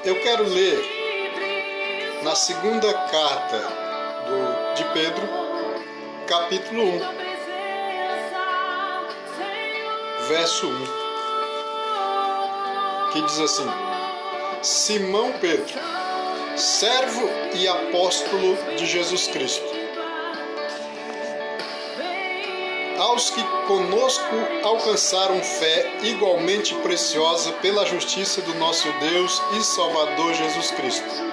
Eu quero ler na segunda carta de Pedro, capítulo 1, verso 1, que diz assim: Simão Pedro, servo e apóstolo de Jesus Cristo, aos que conosco alcançaram fé igualmente preciosa pela justiça do nosso Deus e Salvador Jesus Cristo.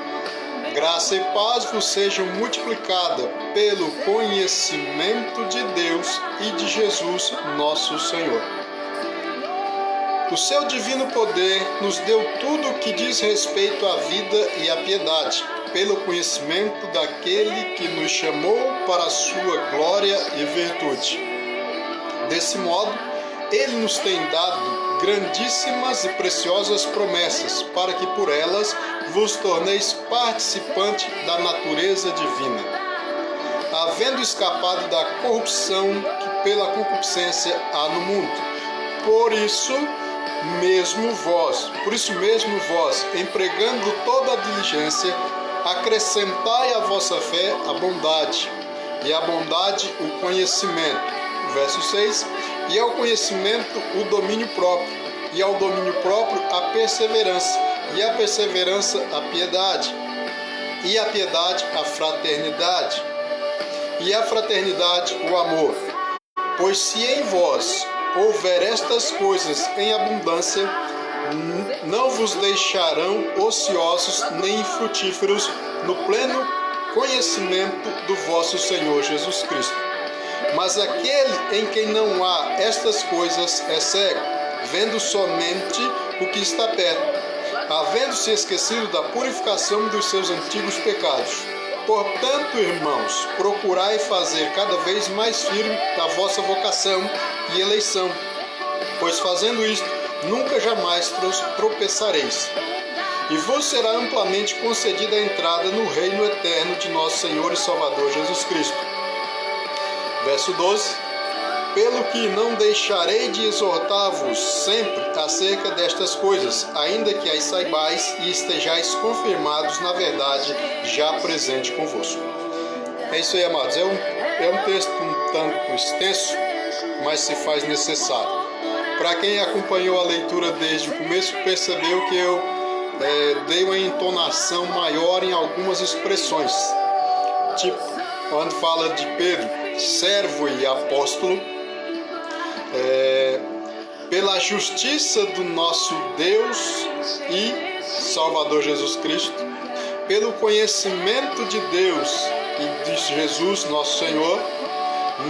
Graça e paz vos sejam multiplicadas pelo conhecimento de Deus e de Jesus, nosso Senhor. O seu divino poder nos deu tudo o que diz respeito à vida e à piedade, pelo conhecimento daquele que nos chamou para a sua glória e virtude. Desse modo, Ele nos tem dado grandíssimas e preciosas promessas, para que por elas vos torneis participante da natureza divina, havendo escapado da corrupção que pela concupiscência há no mundo. Por isso mesmo vós, empregando toda a diligência, acrescentai à vossa fé a bondade, e à bondade o conhecimento. Verso 6, e ao conhecimento o domínio próprio, e ao domínio próprio a perseverança, e a perseverança a piedade, e a piedade a fraternidade, e a fraternidade o amor. Pois se em vós houver estas coisas em abundância, não vos deixarão ociosos nem infrutíferos no pleno conhecimento do vosso Senhor Jesus Cristo. Mas aquele em quem não há estas coisas é cego, vendo somente o que está perto, havendo-se esquecido da purificação dos seus antigos pecados. Portanto, irmãos, procurai fazer cada vez mais firme a vossa vocação e eleição, pois fazendo isto, nunca jamais tropeçareis. E vos será amplamente concedida a entrada no reino eterno de nosso Senhor e Salvador Jesus Cristo. Verso 12, pelo que não deixarei de exortar-vos sempre acerca destas coisas, ainda que as saibais e estejais confirmados na verdade já presente convosco. É isso aí, amados. É um texto um tanto extenso, mas se faz necessário. Para quem acompanhou a leitura desde o começo, percebeu que eu dei uma entonação maior em algumas expressões. Tipo, quando fala de Pedro, servo e apóstolo, pela justiça do nosso Deus e Salvador Jesus Cristo, pelo conhecimento de Deus e de Jesus, nosso Senhor,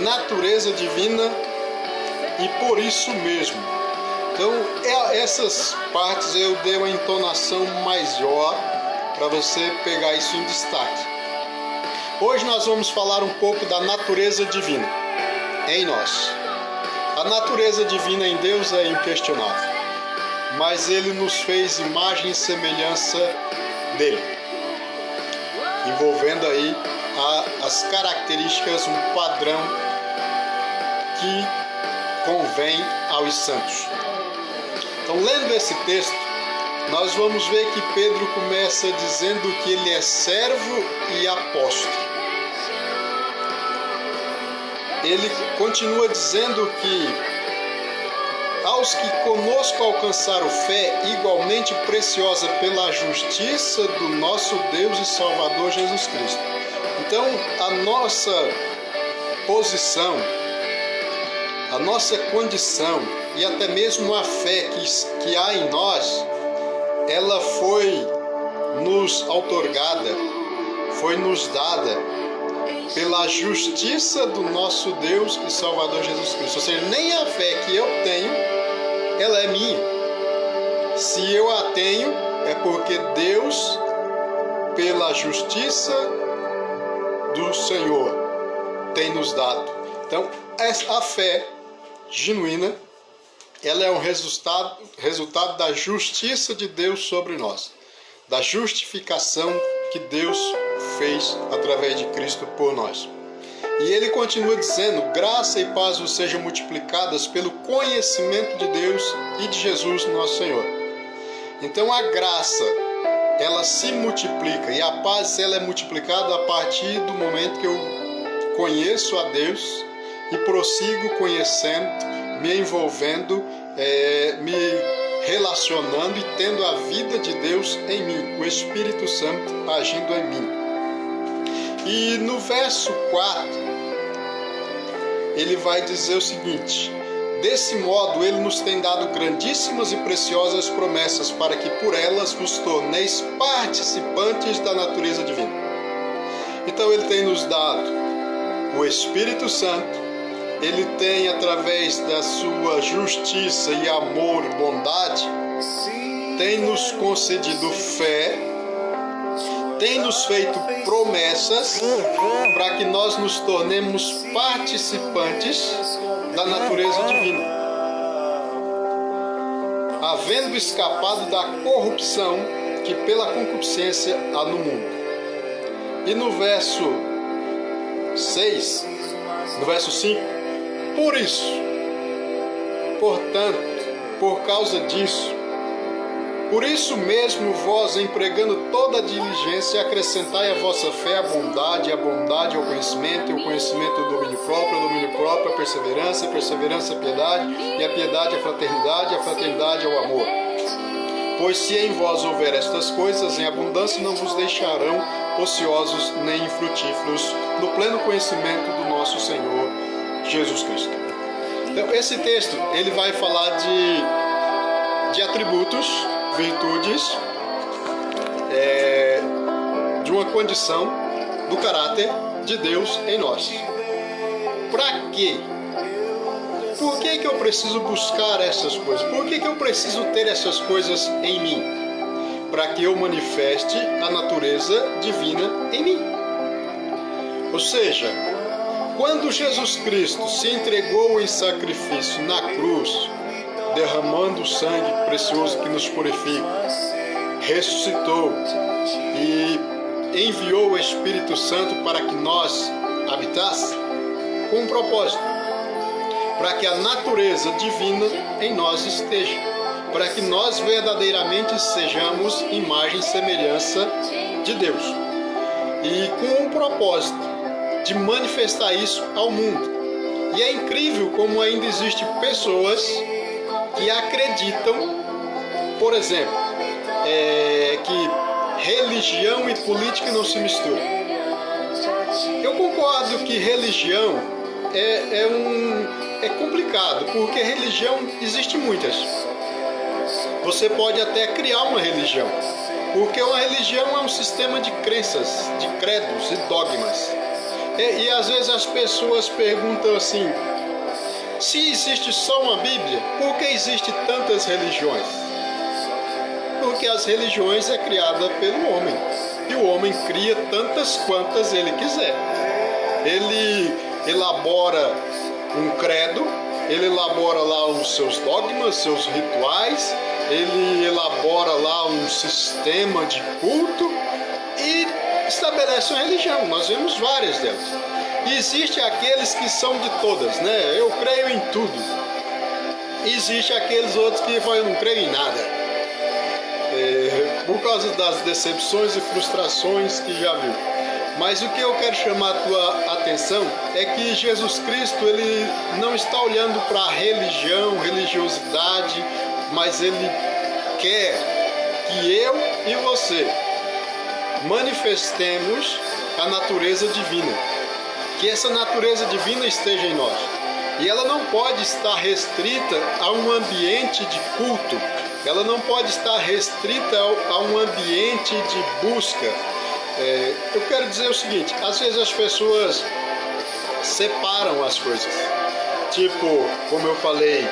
natureza divina e por isso mesmo. Então, essas partes eu dei uma entonação maior para você pegar isso em destaque. Hoje nós vamos falar um pouco da natureza divina em nós. A natureza divina em Deus é inquestionável, mas Ele nos fez imagem e semelhança dele, envolvendo aí as características, um padrão que convém aos santos. Então, lendo esse texto, nós vamos ver que Pedro começa dizendo que ele é servo e apóstolo. Ele continua dizendo que aos que conosco alcançaram fé igualmente preciosa pela justiça do nosso Deus e Salvador Jesus Cristo. Então, a nossa posição, a nossa condição e até mesmo a fé que há em nós, ela foi nos outorgada, foi nos dada pela justiça do nosso Deus e Salvador Jesus Cristo. Ou seja, nem a fé que eu tenho, ela é minha. Se eu a tenho, é porque Deus, pela justiça do Senhor, tem nos dado. Então, a fé genuína, ela é um resultado da justiça de Deus sobre nós, da justificação que Deus fez através de Cristo por nós. E ele continua dizendo: graça e paz vos sejam multiplicadas pelo conhecimento de Deus e de Jesus nosso Senhor. Então a graça, ela se multiplica, e a paz, ela é multiplicada a partir do momento que eu conheço a Deus e prossigo conhecendo, me envolvendo, me relacionando e tendo a vida de Deus em mim, o Espírito Santo agindo em mim. E no verso 4, ele vai dizer o seguinte: desse modo ele nos tem dado grandíssimas e preciosas promessas, para que por elas vos torneis participantes da natureza divina. Então ele tem nos dado o Espírito Santo, ele tem, através da sua justiça e amor e bondade, tem nos concedido fé, tem nos feito promessas para que nós nos tornemos participantes da natureza divina, havendo escapado da corrupção que pela concupiscência há no mundo. E no verso 6, no verso 5, por isso, portanto, por causa disso, por isso mesmo vós, empregando toda a diligência, acrescentai à vossa fé a bondade ao conhecimento, e o conhecimento ao domínio próprio a perseverança, a perseverança a piedade, e a piedade a fraternidade ao amor. Pois se em vós houver estas coisas em abundância, não vos deixarão ociosos nem infrutíferos no pleno conhecimento do nosso Senhor Jesus Cristo. Então, esse texto, ele vai falar de atributos, virtudes, de uma condição do caráter de Deus em nós. Para quê? Por que eu preciso buscar essas coisas? Por que eu preciso ter essas coisas em mim? Para que eu manifeste a natureza divina em mim. Ou seja, quando Jesus Cristo se entregou em sacrifício na cruz, derramando o sangue precioso que nos purifica, ressuscitou e enviou o Espírito Santo para que nós habitássemos, com um propósito, para que a natureza divina em nós esteja, para que nós verdadeiramente sejamos imagem e semelhança de Deus, e com um propósito de manifestar isso ao mundo. E é incrível como ainda existem pessoas que acreditam, por exemplo, que religião e política não se misturam. Eu concordo que religião é complicado, porque religião existe muitas. Você pode até criar uma religião, porque uma religião é um sistema de crenças, de credos e dogmas. E às vezes as pessoas perguntam assim: se existe só uma Bíblia, por que existem tantas religiões? Porque as religiões é criada pelo homem, e o homem cria tantas quantas ele quiser. Ele elabora um credo, ele elabora lá os seus dogmas, seus rituais, ele elabora lá um sistema de culto e estabelece uma religião. Nós vemos várias delas. E existem aqueles que são de todas, né? Eu creio em tudo. Existe aqueles outros que falam: eu não creio em nada. Por causa das decepções e frustrações que já viu. Mas o que eu quero chamar a tua atenção é que Jesus Cristo, ele não está olhando para a religião, religiosidade, mas ele quer que eu e você manifestemos a natureza divina, que essa natureza divina esteja em nós. E ela não pode estar restrita a um ambiente de culto, ela não pode estar restrita a um ambiente de busca. Eu quero dizer o seguinte: às vezes as pessoas separam as coisas, tipo, como eu falei,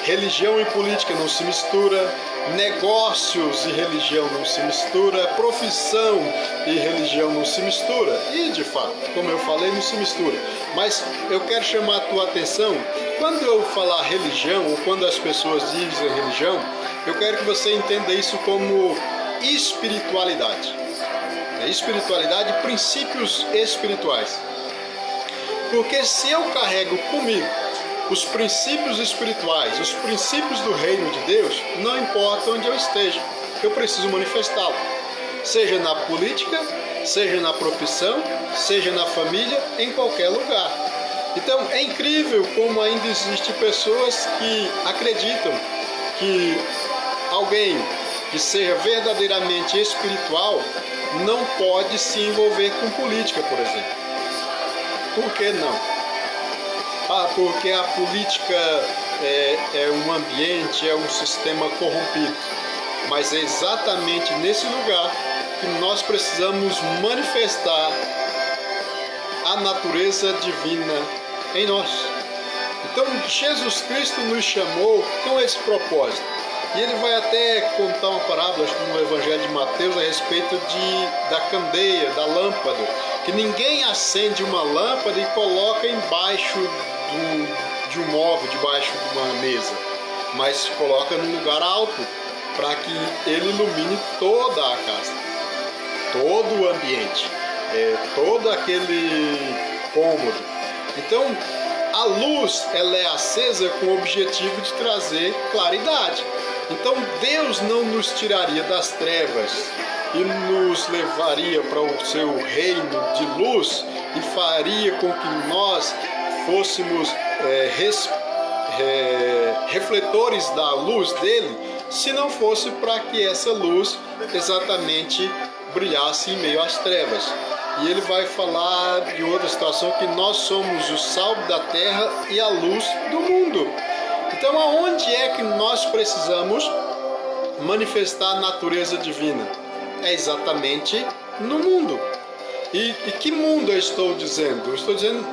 religião e política não se mistura, negócios e religião não se mistura, profissão e religião não se mistura, e de fato, como eu falei, não se mistura. Mas eu quero chamar a tua atenção: quando eu falar religião, ou quando as pessoas dizem religião, eu quero que você entenda isso como espiritualidade. Espiritualidade, princípios espirituais. Porque se eu carrego comigo os princípios espirituais, os princípios do reino de Deus, não importa onde eu esteja, eu preciso manifestá-lo. Seja na política, seja na profissão, seja na família, em qualquer lugar. Então é incrível como ainda existem pessoas que acreditam que alguém que seja verdadeiramente espiritual não pode se envolver com política, por exemplo. Por que não? Porque a política é um ambiente, é um sistema corrompido. Mas é exatamente nesse lugar que nós precisamos manifestar a natureza divina em nós. Então Jesus Cristo nos chamou com esse propósito. E ele vai até contar uma parábola, acho que no Evangelho de Mateus, a respeito da candeia, da lâmpada. Que ninguém acende uma lâmpada e coloca embaixo de um móvel, debaixo de uma mesa, mas coloca num lugar alto, para que ele ilumine toda a casa, todo o ambiente, todo aquele cômodo. Então, a luz ela é acesa com o objetivo de trazer claridade. Então, Deus não nos tiraria das trevas e nos levaria para o seu reino de luz e faria com que nós fôssemos refletores da luz dele, se não fosse para que essa luz exatamente brilhasse em meio às trevas. E ele vai falar de outra situação, que nós somos o sal da terra e a luz do mundo. Então aonde é que nós precisamos manifestar a natureza divina? É exatamente no mundo. E que mundo eu estou dizendo? Eu estou dizendo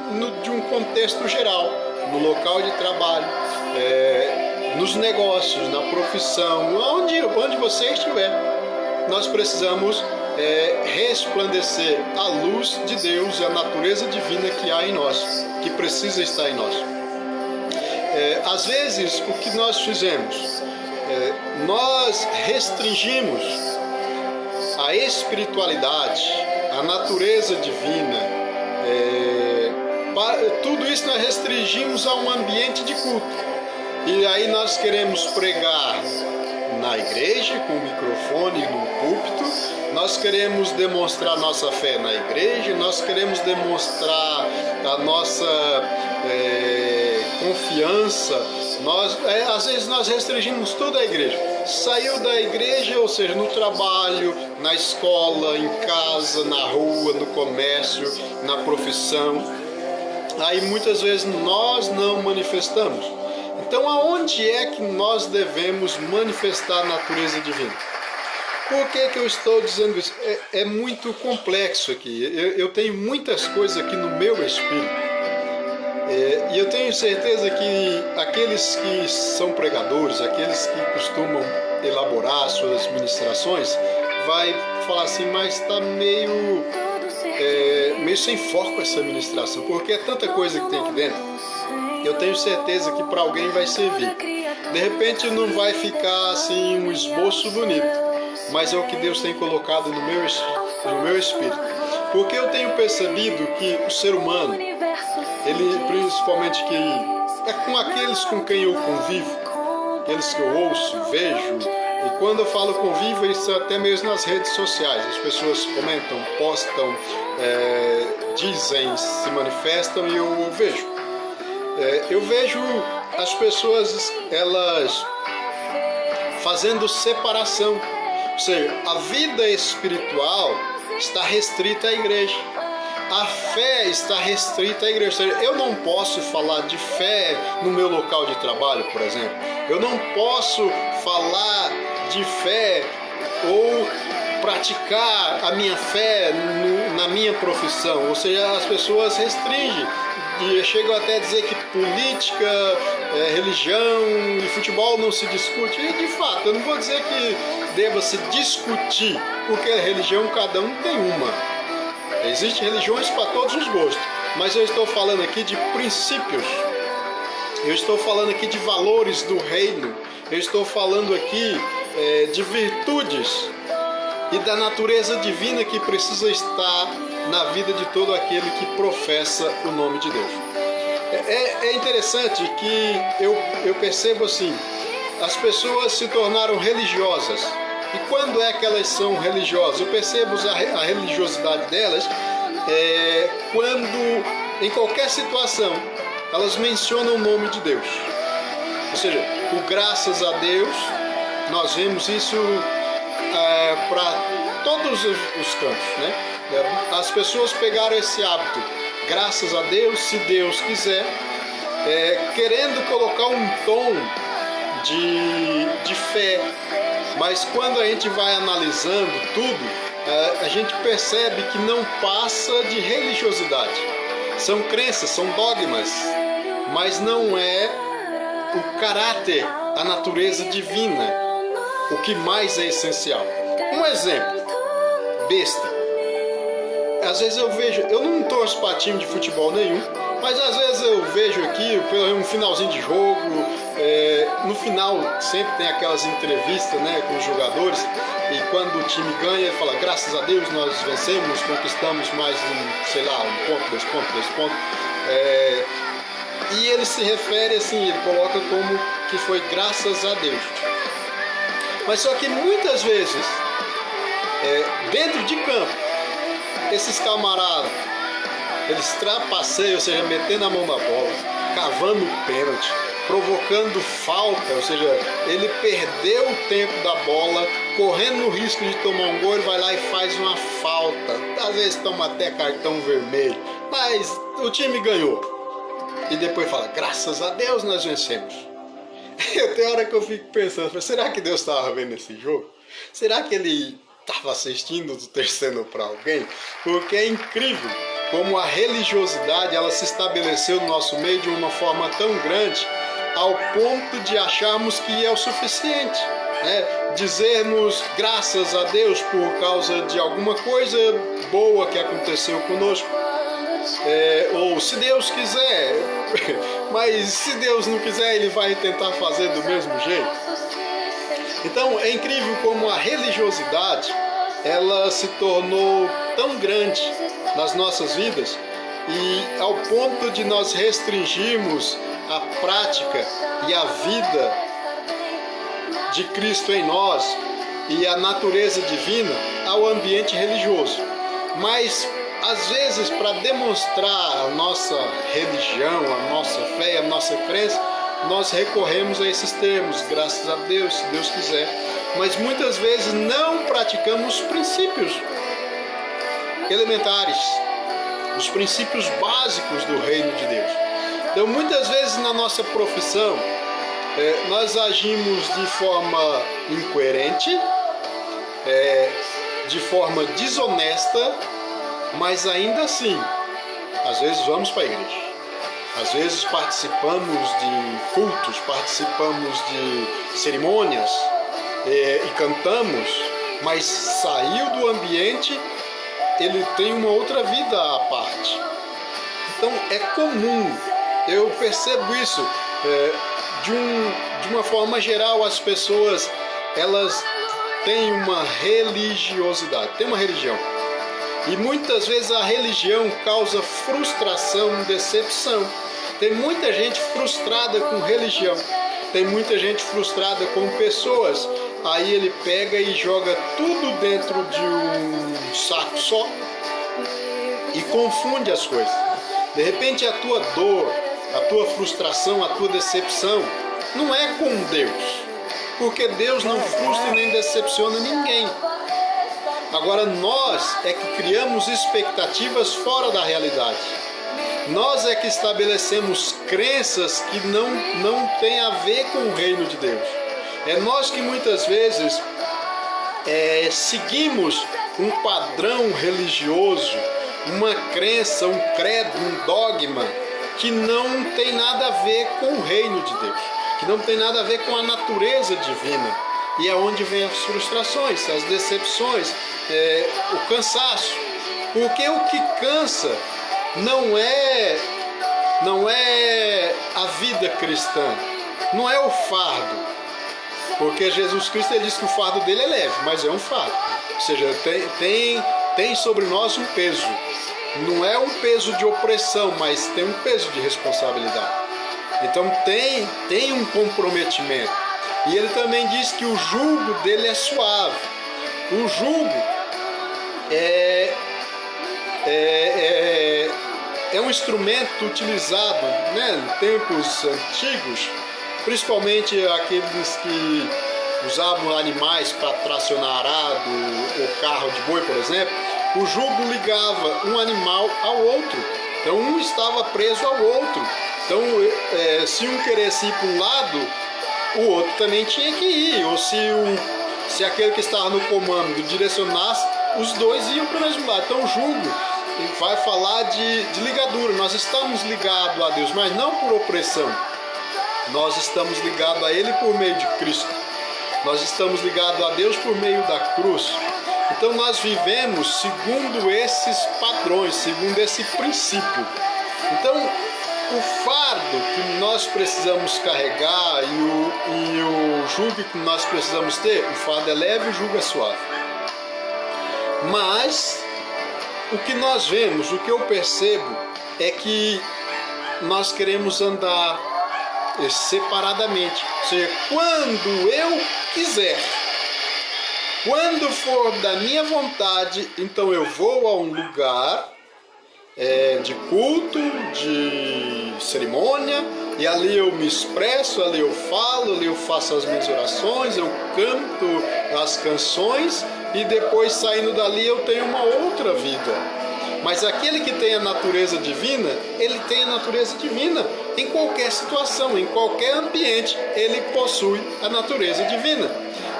de um contexto geral, no local de trabalho, nos negócios, na profissão, onde você estiver. Nós precisamos resplandecer a luz de Deus e a natureza divina que há em nós, que precisa estar em nós. Às vezes, o que nós fizemos? Nós restringimos a espiritualidade, a natureza divina, tudo isso nós restringimos a um ambiente de culto. E aí nós queremos pregar na igreja, com o microfone no púlpito, nós queremos demonstrar nossa fé na igreja, nós queremos demonstrar a nossa confiança. Às vezes nós restringimos toda a igreja. Saiu da igreja, ou seja, no trabalho, na escola, em casa, na rua, no comércio, na profissão. Aí muitas vezes nós não manifestamos. Então aonde é que nós devemos manifestar a natureza divina? Por que eu estou dizendo isso? É muito complexo aqui. Eu tenho muitas coisas aqui no meu espírito. E eu tenho certeza que aqueles que são pregadores, aqueles que costumam elaborar suas ministrações, vai falar assim, mas está meio sem foco essa ministração, porque é tanta coisa que tem aqui dentro. Eu tenho certeza que para alguém vai servir. De repente não vai ficar assim um esboço bonito, mas é o que Deus tem colocado no meu espírito. Porque eu tenho percebido que o ser humano, ele principalmente que é com aqueles com quem eu convivo, aqueles que eu ouço, vejo, e quando eu falo convivo, isso até mesmo nas redes sociais, as pessoas comentam, postam, dizem, se manifestam e eu vejo. Eu vejo as pessoas, elas fazendo separação, ou seja, a vida espiritual está restrita à igreja. A fé está restrita à igreja. Eu não posso falar de fé no meu local de trabalho, por exemplo. Eu não posso falar de fé ou praticar a minha fé na minha profissão. Ou seja, as pessoas restringem. E chegam até a dizer que política, religião e futebol não se discute. E de fato, eu não vou dizer que deva se discutir, porque a religião cada um tem uma. Existem religiões para todos os gostos, mas eu estou falando aqui de princípios, eu estou falando aqui de valores do reino, eu estou falando aqui de virtudes e da natureza divina que precisa estar na vida de todo aquele que professa o nome de Deus. É interessante que eu percebo assim, as pessoas se tornaram religiosas. E quando é que elas são religiosas? Eu percebo a religiosidade delas quando, em qualquer situação, elas mencionam o nome de Deus. Ou seja, o graças a Deus, nós vemos isso para todos os campos, né? As pessoas pegaram esse hábito, graças a Deus, se Deus quiser, querendo colocar um tom de fé, mas quando a gente vai analisando tudo, a gente percebe que não passa de religiosidade. São crenças, são dogmas, mas não é o caráter, a natureza divina, o que mais é essencial. Um exemplo, besta. Às vezes eu vejo, eu não torço para time de futebol nenhum, mas às vezes eu vejo aqui um finalzinho de jogo, no final sempre tem aquelas entrevistas, né, com os jogadores, e quando o time ganha, ele fala, graças a Deus nós vencemos, conquistamos mais um ponto, 2 pontos, 3 pontos. E ele se refere assim, ele coloca como que foi graças a Deus. Mas só que muitas vezes, dentro de campo, esses camaradas, eles trapaceiam, ou seja, metendo a mão na bola, cavando o pênalti, provocando falta, ou seja, ele perdeu o tempo da bola, correndo o risco de tomar um gol, ele vai lá e faz uma falta. Às vezes toma até cartão vermelho, mas o time ganhou. E depois fala, graças a Deus nós vencemos. Tem hora que eu fico pensando, será que Deus estava vendo esse jogo? Será que ele estava assistindo, torcendo para alguém? Porque é incrível como a religiosidade ela se estabeleceu no nosso meio de uma forma tão grande, ao ponto de acharmos que é o suficiente, né? Dizermos graças a Deus por causa de alguma coisa boa que aconteceu conosco, ou se Deus quiser, mas se Deus não quiser, ele vai tentar fazer do mesmo jeito. Então é incrível como a religiosidade ela se tornou tão grande nas nossas vidas, e ao ponto de nós restringirmos a prática e a vida de Cristo em nós e a natureza divina ao ambiente religioso. Mas às vezes, para demonstrar a nossa religião, a nossa fé, a nossa crença, nós recorremos a esses termos, graças a Deus, se Deus quiser. Mas muitas vezes não praticamos os princípios elementares, os princípios básicos do reino de Deus. Então, muitas vezes na nossa profissão, nós agimos de forma incoerente, de forma desonesta, mas ainda assim, às vezes vamos para a igreja, às vezes participamos de cultos, participamos de cerimônias e cantamos, mas saiu do ambiente, ele tem uma outra vida à parte. Então é comum, eu percebo isso, de uma forma geral as pessoas elas têm uma religiosidade, têm uma religião. E muitas vezes a religião causa frustração, decepção. Tem muita gente frustrada com religião, tem muita gente frustrada com pessoas. Aí ele pega e joga tudo dentro de um saco só e confunde as coisas. De repente a tua dor, a tua frustração, a tua decepção não é com Deus, porque Deus não frustra nem decepciona ninguém. Agora nós é que criamos expectativas fora da realidade. Nós é que estabelecemos crenças que não têm a ver com o reino de Deus. É nós que muitas vezes seguimos um padrão religioso, uma crença, um credo, um dogma que não tem nada a ver com o reino de Deus, que não tem nada a ver com a natureza divina. E é onde vem as frustrações, as decepções, o cansaço. Porque o que cansa não é a vida cristã, não é o fardo. Porque Jesus Cristo ele diz que o fardo dele é leve, mas é um fardo. Ou seja, tem tem sobre nós um peso. Não é um peso de opressão, mas tem um peso de responsabilidade. Então tem um comprometimento. E ele também diz que o jugo dele é suave. O jugo é um instrumento utilizado, né, em tempos antigos, principalmente aqueles que usavam animais para tracionar arado ou carro de boi, por exemplo. O jugo ligava um animal ao outro, então um estava preso ao outro. Então, se um queresse ir para um lado, o outro também tinha que ir. Ou se aquele que estava no comando direcionasse, os dois iam para o mesmo lado. Então, o jugo vai falar de ligadura. Nós estamos ligados a Deus, mas não por opressão. Nós estamos ligados a Ele por meio de Cristo. Nós estamos ligados a Deus por meio da cruz. Então nós vivemos segundo esses padrões, segundo esse princípio. Então o fardo que nós precisamos carregar e o jugo que nós precisamos ter, o fardo é leve e o jugo é suave. Mas o que nós vemos, o que eu percebo é que nós queremos andar separadamente, ou seja, quando eu quiser, quando for da minha vontade, então eu vou a um lugar de culto, de cerimônia, e ali eu me expresso, ali eu falo, ali eu faço as minhas orações, eu canto as canções, e depois saindo dali eu tenho uma outra vida. Mas aquele que tem a natureza divina, ele tem a natureza divina em qualquer situação, em qualquer ambiente, ele possui a natureza divina.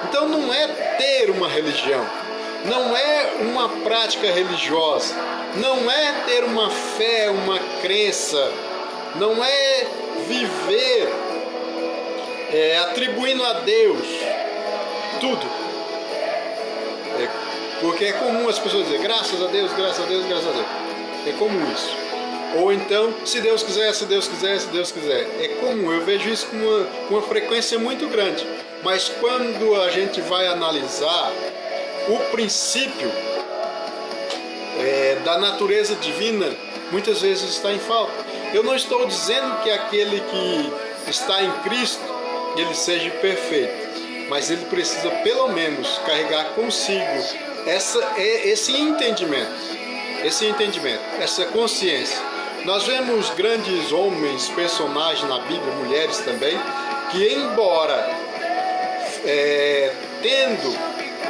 Então não é ter uma religião, não é uma prática religiosa, não é ter uma fé, uma crença, não é viver atribuindo a Deus tudo. Porque é comum as pessoas dizer graças a Deus, graças a Deus, graças a Deus. É comum isso. Ou então, se Deus quiser, se Deus quiser, se Deus quiser. É comum, eu vejo isso com uma frequência muito grande. Mas quando a gente vai analisar o princípio da natureza divina, muitas vezes está em falta. Eu não estou dizendo que aquele que está em Cristo, ele seja perfeito. Mas ele precisa pelo menos carregar consigo esse entendimento, essa consciência. Nós vemos grandes homens, personagens na Bíblia, mulheres também, que embora tendo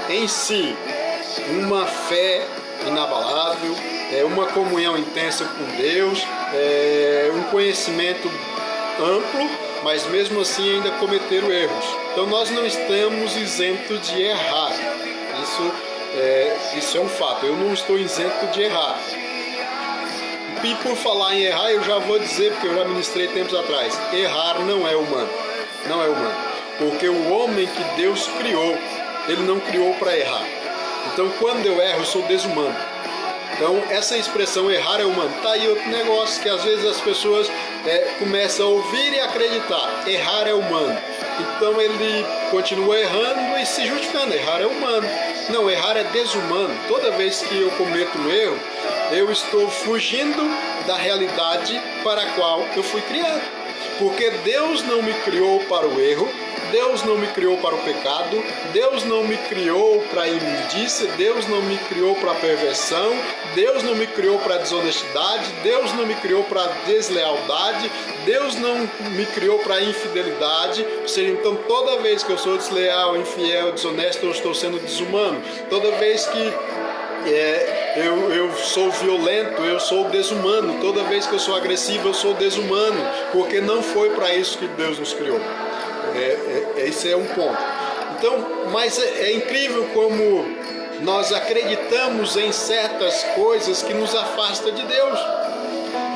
em si uma fé inabalável, uma comunhão intensa com Deus, um conhecimento amplo, mas mesmo assim ainda cometeram erros. Então nós não estamos isentos de errar. Isso é um fato. Eu não estou isento de errar. E por falar em errar, eu já vou dizer, porque eu já ministrei tempos atrás, errar não é humano. Não é humano. Porque o homem que Deus criou, ele não criou para errar. Então quando eu erro, eu sou desumano. Então essa expressão errar é humano. Tá aí outro negócio que às vezes as pessoas começam a ouvir e acreditar. Errar é humano. Então ele continua errando e se justificando. Errar é humano. Não, errar é desumano. Toda vez que eu cometo um erro, eu estou fugindo da realidade para a qual eu fui criado. Porque Deus não me criou para o erro, Deus não me criou para o pecado, Deus não me criou para a imundícia, Deus não me criou para a perversão, Deus não me criou para a desonestidade, Deus não me criou para a deslealdade, Deus não me criou para a infidelidade. Ou seja, então toda vez que eu sou desleal, infiel, desonesto, eu estou sendo desumano. Toda vez que eu sou violento, eu sou desumano. Toda vez que eu sou agressivo, eu sou desumano, porque não foi para isso que Deus nos criou. Esse é um ponto. Então, mas é incrível como nós acreditamos em certas coisas que nos afastam de Deus.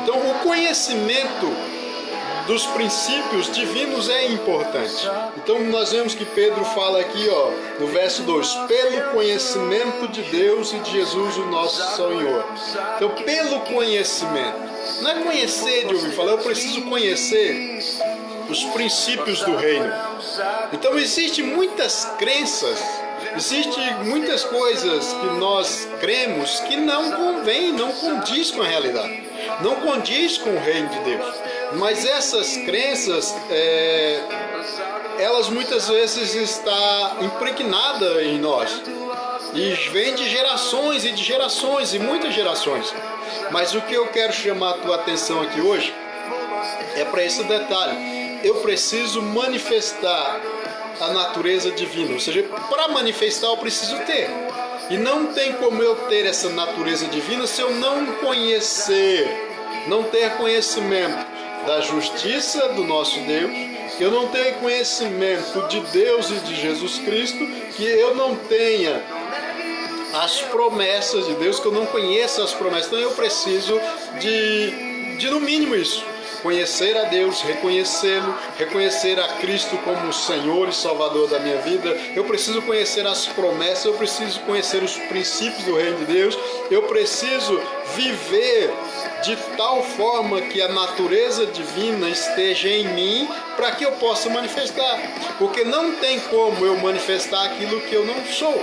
Então, o conhecimento dos princípios divinos é importante. Então nós vemos que Pedro fala aqui, no verso 2, pelo conhecimento de Deus e de Jesus o nosso Senhor. Então, pelo conhecimento, não é conhecer de ouvir falar, eu preciso conhecer os princípios do reino. Então existem muitas crenças Existem muitas coisas que nós cremos que não convém, não condiz com a realidade, não condiz com o reino de Deus. Mas essas crenças, elas muitas vezes estão impregnadas em nós. E vem de gerações e de gerações e muitas gerações. Mas o que eu quero chamar a tua atenção aqui hoje é para esse detalhe. Eu preciso manifestar a natureza divina. Ou seja, para manifestar eu preciso ter. E não tem como eu ter essa natureza divina se eu não conhecer, não ter conhecimento da justiça do nosso Deus, que eu não tenha conhecimento de Deus e de Jesus Cristo, que eu não tenha as promessas de Deus, que eu não conheça as promessas. Então eu preciso de no mínimo isso, conhecer a Deus, reconhecê-lo, reconhecer a Cristo como o Senhor e Salvador da minha vida. Eu preciso conhecer as promessas, eu preciso conhecer os princípios do reino de Deus, eu preciso viver de tal forma que a natureza divina esteja em mim para que eu possa manifestar. Porque não tem como eu manifestar aquilo que eu não sou.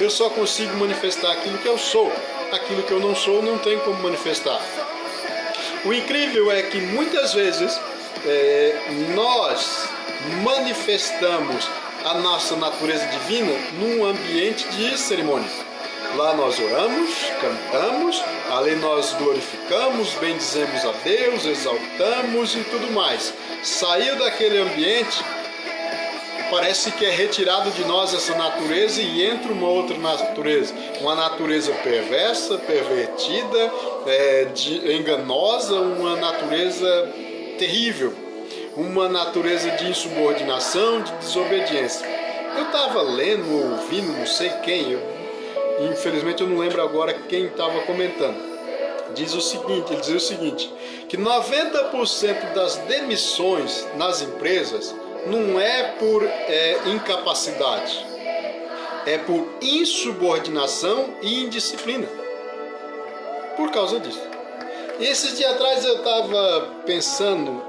Eu só consigo manifestar aquilo que eu sou. Aquilo que eu não sou não tem como manifestar. O incrível é que muitas vezes nós manifestamos a nossa natureza divina num ambiente de cerimônia. Lá nós oramos, cantamos, ali nós glorificamos, bendizemos a Deus, exaltamos e tudo mais. Saiu daquele ambiente, parece que é retirado de nós essa natureza e entra uma outra natureza. Uma natureza perversa, pervertida, enganosa, uma natureza terrível. Uma natureza de insubordinação, de desobediência. Eu estava lendo, ouvindo, não sei quem, infelizmente eu não lembro agora quem estava comentando. Ele dizia o seguinte, que 90% das demissões nas empresas não é por incapacidade, é por insubordinação e indisciplina. Por causa disso. E esses dias atrás eu estava pensando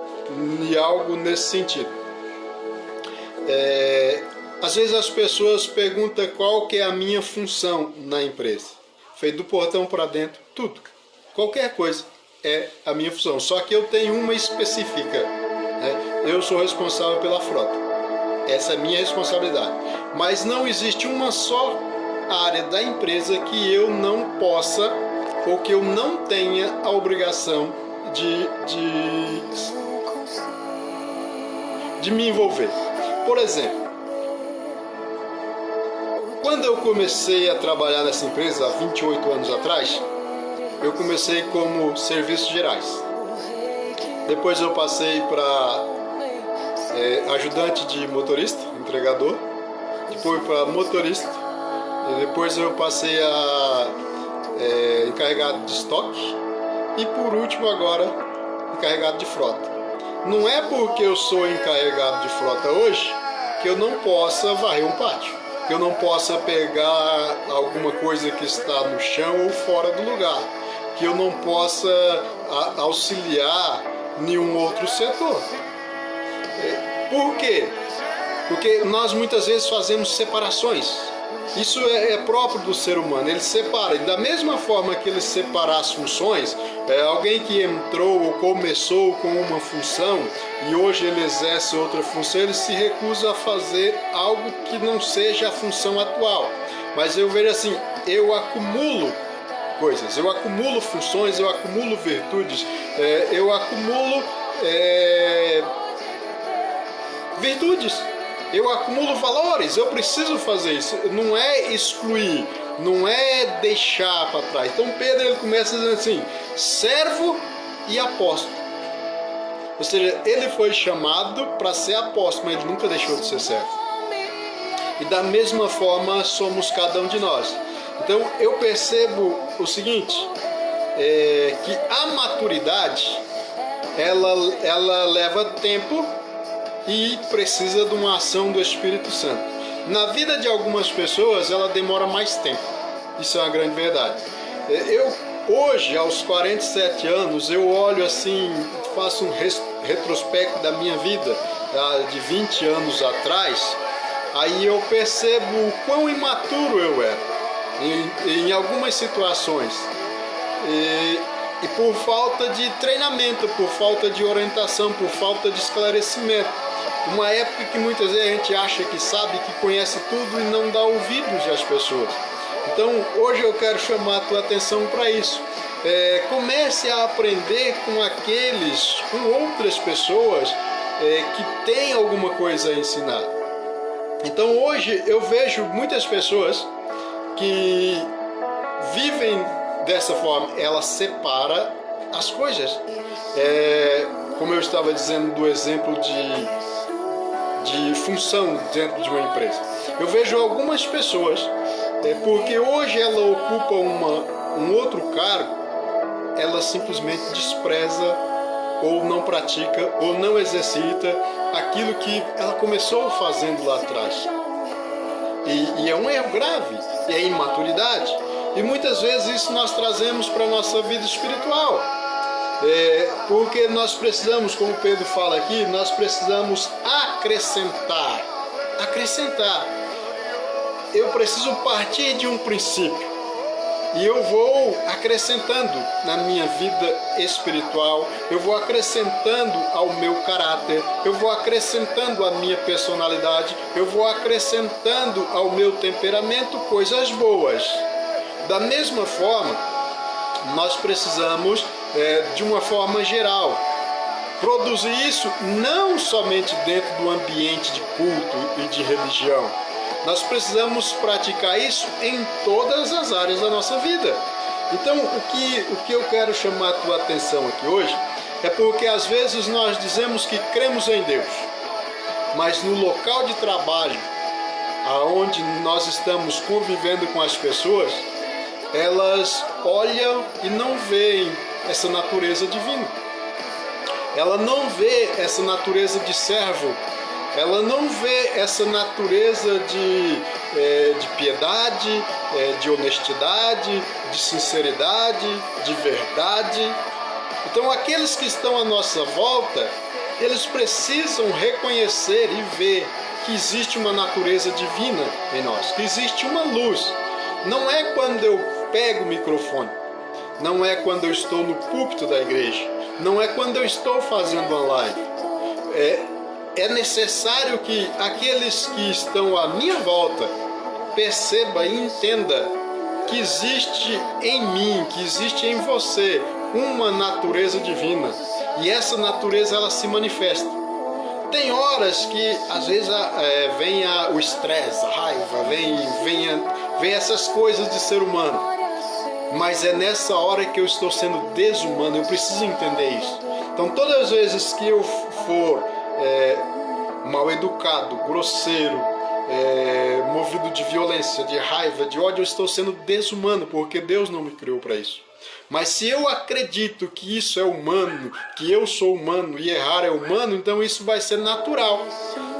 em algo nesse sentido. Às vezes as pessoas perguntam qual que é a minha função na empresa. Feito do portão para dentro, tudo. Qualquer coisa é a minha função. Só que eu tenho uma específica. Eu sou responsável pela frota. Essa é a minha responsabilidade. Mas não existe uma só área da empresa que eu não possa ou que eu não tenha a obrigação de me envolver. Por exemplo, quando eu comecei a trabalhar nessa empresa há 28 anos atrás, eu comecei como serviços gerais. Depois eu passei para ajudante de motorista, entregador. Depois para motorista. E depois eu passei a encarregado de estoque. E por último agora, encarregado de frota. Não é porque eu sou encarregado de frota hoje que eu não possa varrer um pátio. Que eu não possa pegar alguma coisa que está no chão ou fora do lugar, que eu não possa auxiliar nenhum outro setor. Por quê? Porque nós muitas vezes fazemos separações. Isso é próprio do ser humano, ele separa. E da mesma forma que ele separa as funções, alguém que entrou ou começou com uma função e hoje ele exerce outra função, ele se recusa a fazer algo que não seja a função atual. Mas eu vejo assim, eu acumulo coisas, eu acumulo funções, eu acumulo virtudes, eu acumulo virtudes. Eu acumulo valores, eu preciso fazer isso. Não é excluir, não é deixar para trás. Então Pedro ele começa dizendo assim, servo e apóstolo. Ou seja, ele foi chamado para ser apóstolo, mas ele nunca deixou de ser servo. E da mesma forma somos cada um de nós. Então eu percebo o seguinte, que a maturidade, ela leva tempo e precisa de uma ação do Espírito Santo. Na vida de algumas pessoas ela demora mais tempo. Isso é uma grande verdade. Eu hoje, aos 47 anos, eu olho assim, faço um retrospecto da minha vida de 20 anos atrás aí eu percebo o quão imaturo eu era em algumas situações. E por falta de treinamento, por falta de orientação, por falta de esclarecimento. Uma época que muitas vezes a gente acha que sabe, que conhece tudo e não dá ouvidos às pessoas. Então hoje eu quero chamar a tua atenção para isso. Comece a aprender com outras pessoas que têm alguma coisa a ensinar. Então hoje eu vejo muitas pessoas que vivem dessa forma, ela separa as coisas. Como eu estava dizendo do exemplo de função dentro de uma empresa. Eu vejo algumas pessoas, porque hoje ela ocupa um outro cargo, ela simplesmente despreza ou não pratica ou não exercita aquilo que ela começou fazendo lá atrás. E é um erro grave, é imaturidade. E muitas vezes isso nós trazemos para a nossa vida espiritual. Porque nós precisamos, como Pedro fala aqui, nós precisamos acrescentar. Eu preciso partir de um princípio. E eu vou acrescentando na minha vida espiritual, eu vou acrescentando ao meu caráter, eu vou acrescentando à minha personalidade, eu vou acrescentando ao meu temperamento coisas boas. Da mesma forma, nós precisamos, de uma forma geral, produzir isso não somente dentro do ambiente de culto e de religião. Nós precisamos praticar isso em todas as áreas da nossa vida. Então, o que eu quero chamar a tua atenção aqui hoje é porque às vezes nós dizemos que cremos em Deus, mas no local de trabalho, aonde nós estamos convivendo com as pessoas, elas olham e não veem essa natureza divina. Ela não vê essa natureza de servo. Ela não vê essa natureza de piedade, de honestidade, de sinceridade, de verdade. Então aqueles que estão à nossa volta, eles precisam reconhecer e ver que existe uma natureza divina em nós, que existe uma luz. Não é quando eu pego o microfone, não é quando eu estou no púlpito da igreja, não é quando eu estou fazendo uma live. É necessário que aqueles que estão à minha volta percebam e entendam que existe em mim, que existe em você uma natureza divina. E essa natureza ela se manifesta. Tem horas que às vezes vem o estresse, a raiva, vem essas coisas de ser humano. Mas é nessa hora que eu estou sendo desumano, eu preciso entender isso. Então todas as vezes que eu for mal educado, grosseiro, movido de violência, de raiva, de ódio, eu estou sendo desumano, porque Deus não me criou para isso. Mas se eu acredito que isso é humano, que eu sou humano e errar é humano, então isso vai ser natural.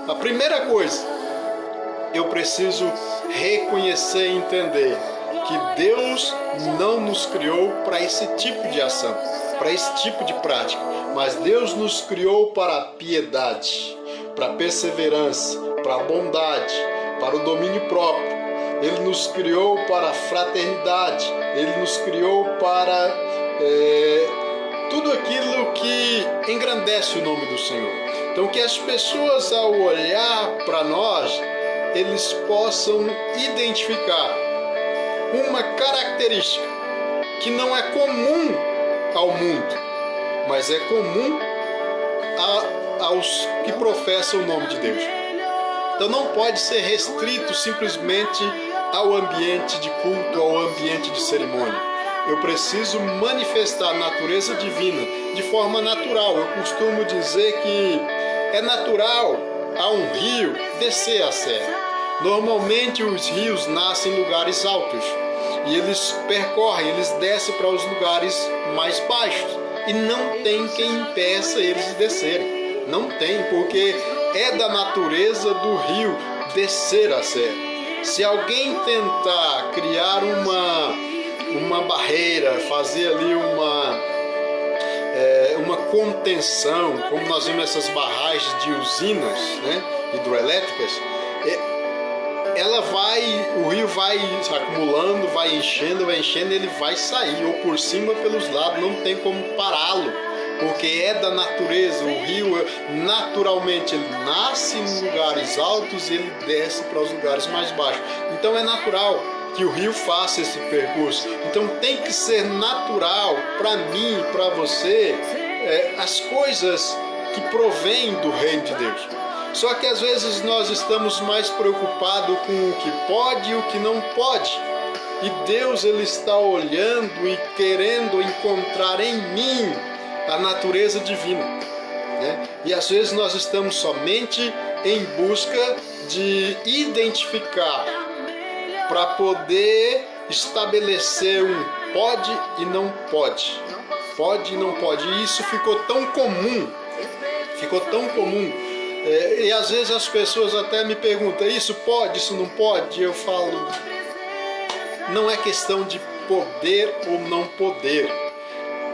A primeira coisa, eu preciso reconhecer e entender que Deus não nos criou para esse tipo de ação, para esse tipo de prática, mas Deus nos criou para a piedade, para a perseverança, para a bondade, para o domínio próprio. Ele nos criou para a fraternidade, Ele nos criou para tudo aquilo que engrandece o nome do Senhor. Então que as pessoas ao olhar para nós, eles possam identificar uma característica que não é comum ao mundo, mas é comum aos que professam o nome de Deus. Então não pode ser restrito simplesmente ao ambiente de culto, ao ambiente de cerimônia. Eu preciso manifestar a natureza divina de forma natural. Eu costumo dizer que é natural a um rio descer a serra. Normalmente os rios nascem em lugares altos e eles percorrem, eles descem para os lugares mais baixos e não tem quem impeça eles de descerem. Não tem, porque é da natureza do rio descer a serra. Se alguém tentar criar uma barreira, fazer ali uma contenção, como nós vemos essas barragens de usinas, né, hidroelétricas, o rio vai acumulando, vai enchendo, ele vai sair, ou por cima, pelos lados, não tem como pará-lo, porque é da natureza. O rio, naturalmente, ele nasce em lugares altos e ele desce para os lugares mais baixos. Então é natural que o rio faça esse percurso. Então tem que ser natural para mim, para você, as coisas que provêm do reino de Deus. Só que às vezes nós estamos mais preocupados com o que pode e o que não pode. E Deus, ele está olhando e querendo encontrar em mim a natureza divina, né? E às vezes nós estamos somente em busca de identificar para poder estabelecer um pode e não pode. Pode e não pode. E isso ficou tão comum. E às vezes as pessoas até me perguntam, isso pode, isso não pode? E eu falo, não é questão de poder ou não poder.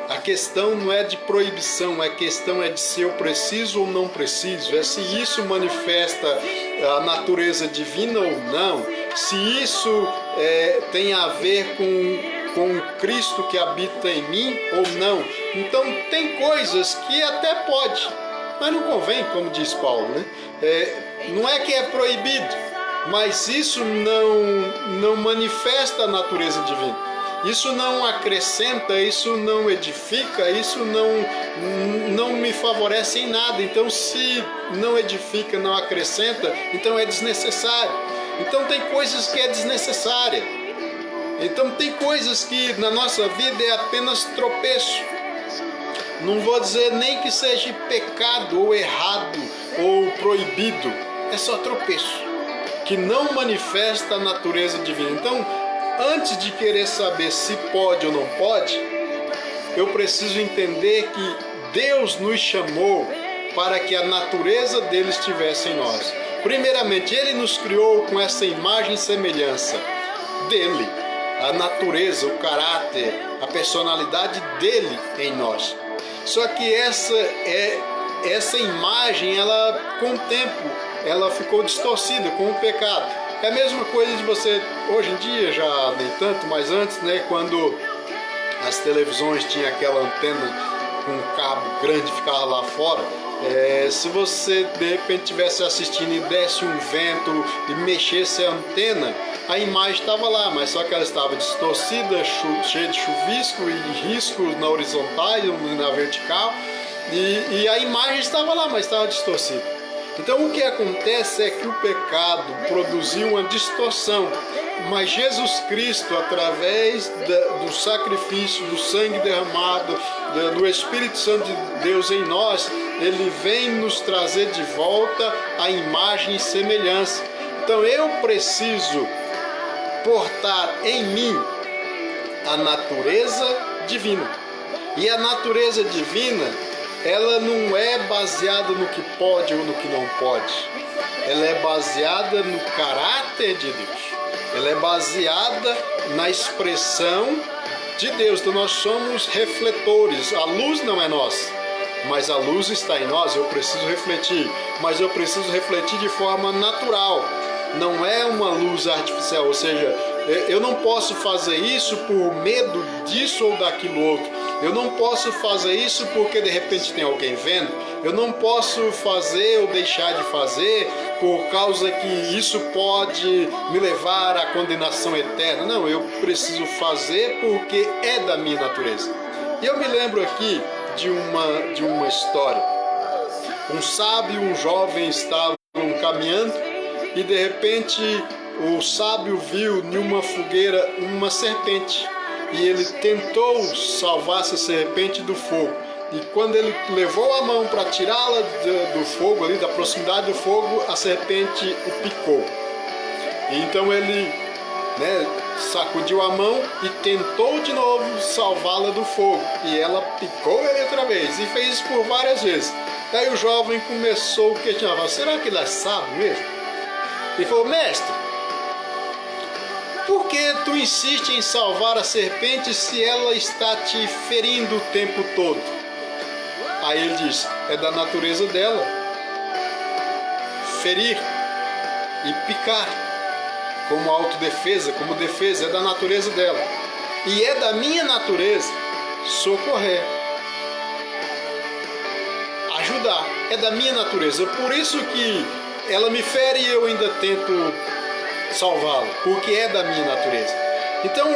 A questão não é de proibição, a questão é de se eu preciso ou não preciso, é se isso manifesta a natureza divina ou não, se isso tem a ver com Cristo que habita em mim ou não. Então tem coisas que até pode, mas não convém, como diz Paulo, né? Não é que é proibido, mas isso não manifesta a natureza divina. Isso não acrescenta, isso não edifica, isso não me favorece em nada. Então, se não edifica, não acrescenta, então é desnecessário. Então tem coisas que é desnecessária. Então tem coisas que na nossa vida é apenas tropeço. Não vou dizer nem que seja pecado ou errado ou proibido, é só tropeço, que não manifesta a natureza divina. Então, antes de querer saber se pode ou não pode, eu preciso entender que Deus nos chamou para que a natureza dele estivesse em nós. Primeiramente, ele nos criou com essa imagem e semelhança dele, a natureza, o caráter, a personalidade dele em nós. Só que essa imagem, ela com o tempo, ela ficou distorcida com o pecado. É a mesma coisa de você, hoje em dia, já nem tanto, mas antes, né, quando as televisões tinham aquela antena com um cabo grande, ficava lá fora, se você de repente estivesse assistindo e desse um vento e mexesse a antena, a imagem estava lá, mas só que ela estava distorcida, cheia de chuvisco e riscos na horizontal e na vertical, e a imagem estava lá, mas estava distorcida. Então o que acontece é que o pecado produziu uma distorção, mas Jesus Cristo, através do sacrifício, do sangue derramado, do Espírito Santo de Deus em nós, ele vem nos trazer de volta a imagem e semelhança. Então eu preciso portar em mim a natureza divina. E a natureza divina, ela não é baseada no que pode ou no que não pode. Ela é baseada no caráter de Deus. Ela é baseada na expressão de Deus. Então nós somos refletores. A luz não é nossa, mas a luz está em nós. Eu preciso refletir, mas eu preciso refletir de forma natural. Não é uma luz artificial, ou seja, eu não posso fazer isso por medo disso ou daquilo outro. Eu não posso fazer isso porque de repente tem alguém vendo. Eu não posso fazer ou deixar de fazer por causa que isso pode me levar à condenação eterna. Não, eu preciso fazer porque é da minha natureza. E eu me lembro aqui de uma história. Um sábio e um jovem estavam caminhando e de repente o sábio viu em uma fogueira uma serpente e ele tentou salvar essa serpente do fogo. E quando ele levou a mão para tirá-la do fogo, ali da proximidade do fogo, a serpente o picou. E então ele sacudiu a mão e tentou de novo salvá-la do fogo. E ela picou ele outra vez e fez isso por várias vezes. Daí o jovem começou a questionar: será que ele é sábio mesmo? Ele falou: mestre, por que tu insiste em salvar a serpente se ela está te ferindo o tempo todo? Aí ele diz: é da natureza dela ferir e picar. como autodefesa, como defesa, é da natureza dela. E é da minha natureza socorrer, ajudar, é da minha natureza. Por isso que ela me fere e eu ainda tento salvá-la, porque é da minha natureza. Então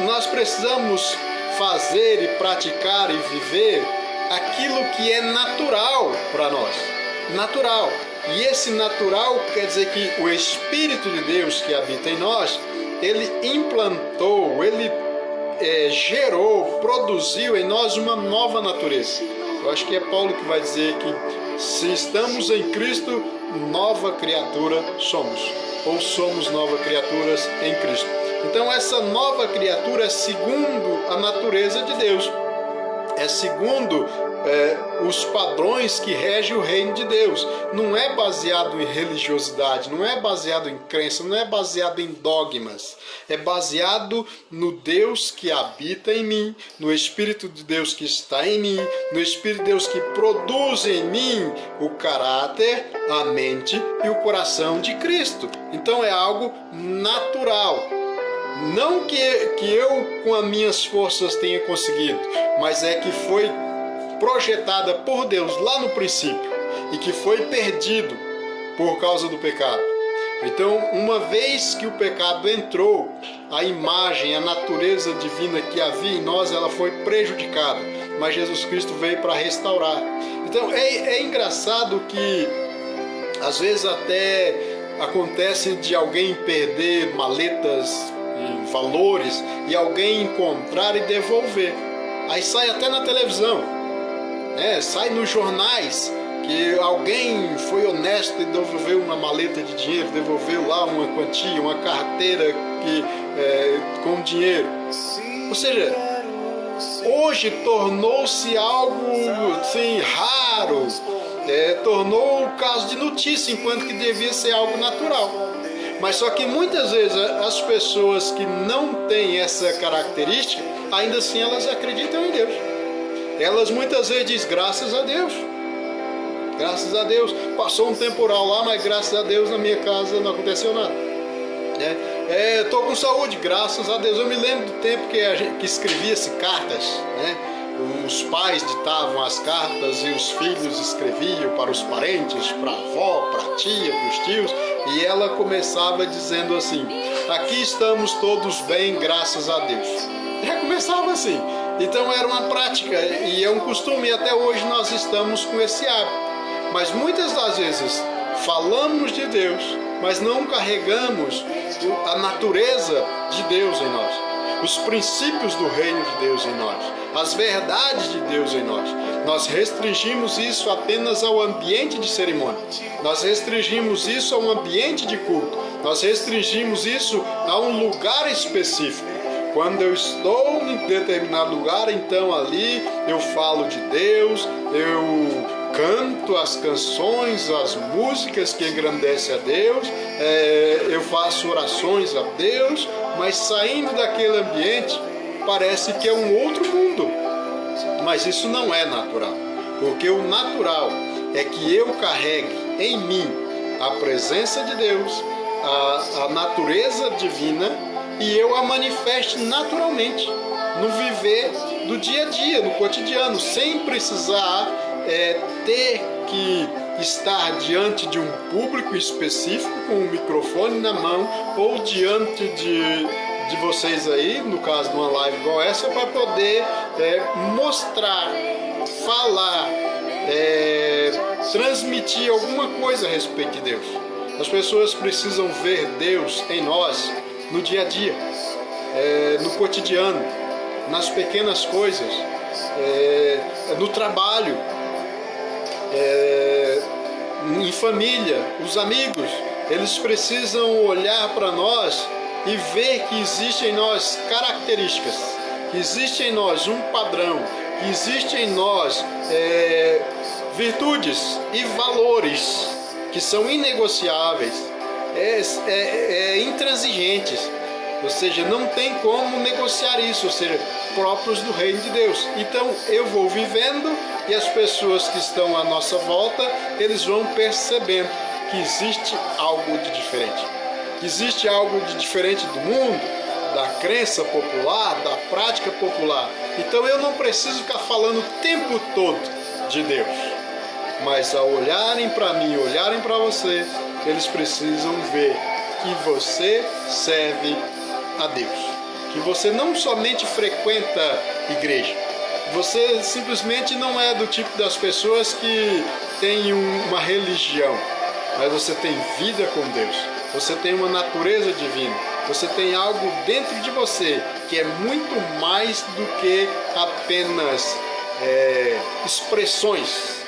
nós precisamos fazer e praticar e viver aquilo que é natural para nós, natural. E esse natural quer dizer que o Espírito de Deus que habita em nós, ele implantou, ele gerou, produziu em nós uma nova natureza. Eu acho que é Paulo que vai dizer que se estamos em Cristo, nova criatura somos, ou somos nova criaturas em Cristo. Então essa nova criatura é segundo a natureza de Deus, é segundo os padrões que regem o reino de Deus. Não é baseado em religiosidade, não é baseado em crença, não é baseado em dogmas. É baseado no Deus que habita em mim, no Espírito de Deus que está em mim, no Espírito de Deus que produz em mim o caráter, a mente e o coração de Cristo. Então é algo natural. Não que eu com as minhas forças tenha conseguido, mas é que foi projetada por Deus lá no princípio e que foi perdido por causa do pecado. Então, uma vez que o pecado entrou, a imagem, a natureza divina que havia em nós, ela foi prejudicada, mas Jesus Cristo veio para restaurar. Então, é engraçado que às vezes até acontece de alguém perder maletas e valores e alguém encontrar e devolver. Aí sai até na televisão. Sai nos jornais que alguém foi honesto e devolveu uma maleta de dinheiro, devolveu lá uma quantia, uma carteira com dinheiro. Ou seja, hoje tornou-se algo assim, raro, tornou o caso de notícia, enquanto que devia ser algo natural. Mas só que muitas vezes as pessoas que não têm essa característica, ainda assim elas acreditam em Deus. Elas muitas vezes dizem, graças a Deus, passou um temporal lá, mas graças a Deus na minha casa não aconteceu nada. Estou com saúde, graças a Deus. Eu me lembro do tempo que escrevia-se cartas, os pais ditavam as cartas e os filhos escreviam para os parentes, para a avó, para a tia, para os tios, e ela começava dizendo assim, aqui estamos todos bem, graças a Deus. Já começava assim. Então era uma prática e é um costume, e até hoje nós estamos com esse hábito. Mas muitas das vezes falamos de Deus, mas não carregamos a natureza de Deus em nós, os princípios do reino de Deus em nós, as verdades de Deus em nós. Nós restringimos isso apenas ao ambiente de cerimônia, nós restringimos isso a um ambiente de culto, nós restringimos isso a um lugar específico. Quando eu estou em determinado lugar, então ali eu falo de Deus, eu canto as canções, as músicas que engrandecem a Deus, eu faço orações a Deus, mas saindo daquele ambiente parece que é um outro mundo. Mas isso não é natural, porque o natural é que eu carregue em mim a presença de Deus, a natureza divina, e eu a manifeste naturalmente no viver do dia a dia, no cotidiano, sem precisar ter que estar diante de um público específico com um microfone na mão ou diante de vocês aí, no caso de uma live igual essa, para poder mostrar, falar, transmitir alguma coisa a respeito de Deus. As pessoas precisam ver Deus em nós no dia a dia, no cotidiano, nas pequenas coisas, no trabalho, em família, os amigos. Eles precisam olhar para nós e ver que existe em nós características, que existe em nós um padrão, que existe em nós virtudes e valores que são inegociáveis, intransigentes, ou seja, não tem como negociar isso, ou seja, próprios do reino de Deus. Então eu vou vivendo e as pessoas que estão à nossa volta, eles vão percebendo que existe algo de diferente, existe algo de diferente do mundo, da crença popular, da prática popular. Então eu não preciso ficar falando o tempo todo de Deus. Mas ao olharem para mim, olharem para você, eles precisam ver que você serve a Deus. Que você não somente frequenta igreja. Você simplesmente não é do tipo das pessoas que tem uma religião, mas você tem vida com Deus. Você tem uma natureza divina. Você tem algo dentro de você que é muito mais do que apenas expressões